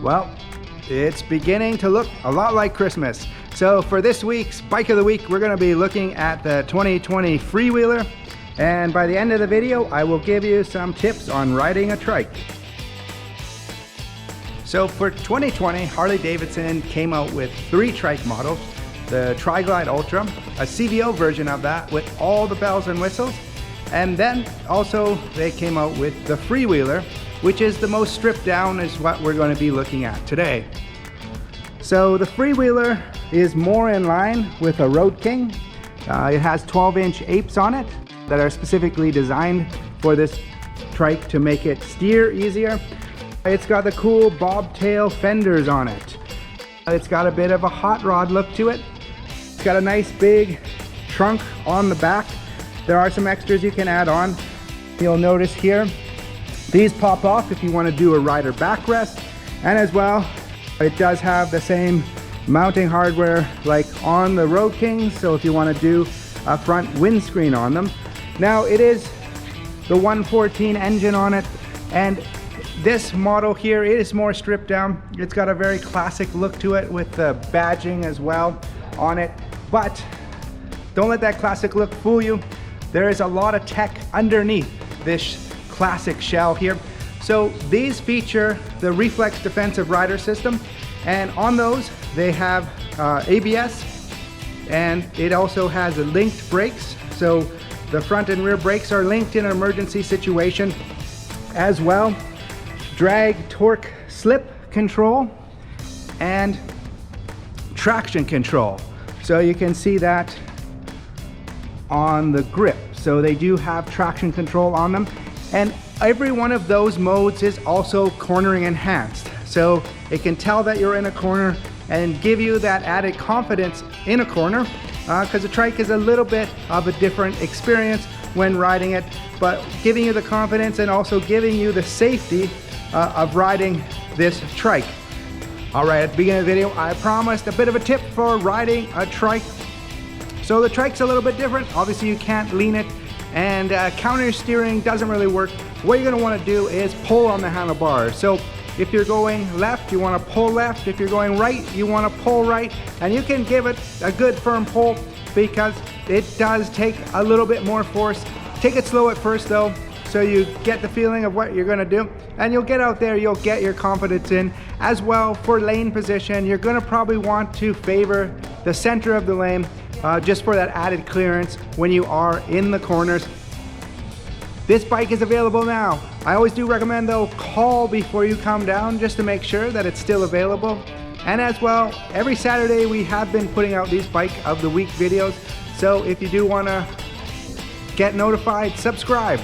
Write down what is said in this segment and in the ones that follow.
Well, it's beginning to look a lot like Christmas. So for this week's Bike of the Week, we're going to be looking at the 2020 Freewheeler. And by the end of the video, I will give you some tips on riding a trike. So for 2020, Harley-Davidson came out with 3 trike models. The Tri-Glide Ultra, a CVO version of that with all the bells and whistles. And then also they came out with the Freewheeler, which is the most stripped down, is what we're going to be looking at today. So the Freewheeler is more in line with a Road King. It has 12-inch apes on it that are specifically designed for this trike to make it steer easier. It's got the cool bobtail fenders on it. It's got a bit of a hot rod look to it. It's got a nice big trunk on the back. There are some extras you can add on. You'll notice here, these pop off if you want to do a rider backrest. And as well, it does have the same mounting hardware like on the Road Kings. So if you want to do a front windscreen on them. Now it is the 114 engine on it, and this model here, it is more stripped down. It's got a very classic look to it with the badging as well on it. But don't let that classic look fool you. There is a lot of tech underneath this classic shell here. So these feature the Reflex Defensive Rider System, and on those they have ABS, and it also has linked brakes. So the front and rear brakes are linked in an emergency situation as well. Drag, torque, slip control, and traction control. So you can see that on the grip. So they do have traction control on them, and every one of those modes is also cornering enhanced. So it can tell that you're in a corner and give you that added confidence in a corner, because the trike is a little bit of a different experience when riding it, but giving you the confidence and also giving you the safety of riding this trike. All right, at the beginning of the video, I promised a bit of a tip for riding a trike. So the trike's a little bit different. Obviously you can't lean it, and counter steering doesn't really work. What you're gonna wanna do is pull on the handlebars. So if you're going left, you wanna pull left. If you're going right, you wanna pull right. And you can give it a good firm pull because it does take a little bit more force. Take it slow at first though, so you get the feeling of what you're gonna do, and you'll get out there, you'll get your confidence in. As well, for lane position, you're gonna probably want to favor the center of the lane just for that added clearance when you are in the corners. This bike is available now. I always do recommend though, call before you come down just to make sure that it's still available. And as well, every Saturday we have been putting out these Bike of the Week videos. So if you do wanna get notified, subscribe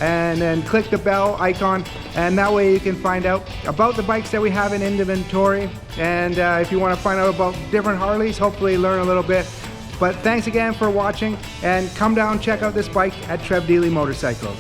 and then click the bell icon, and that way you can find out about the bikes that we have in inventory. And if you want to find out about different Harleys, hopefully learn a little bit. But thanks again for watching, and come down, check out this bike at Trev Deeley Motorcycles.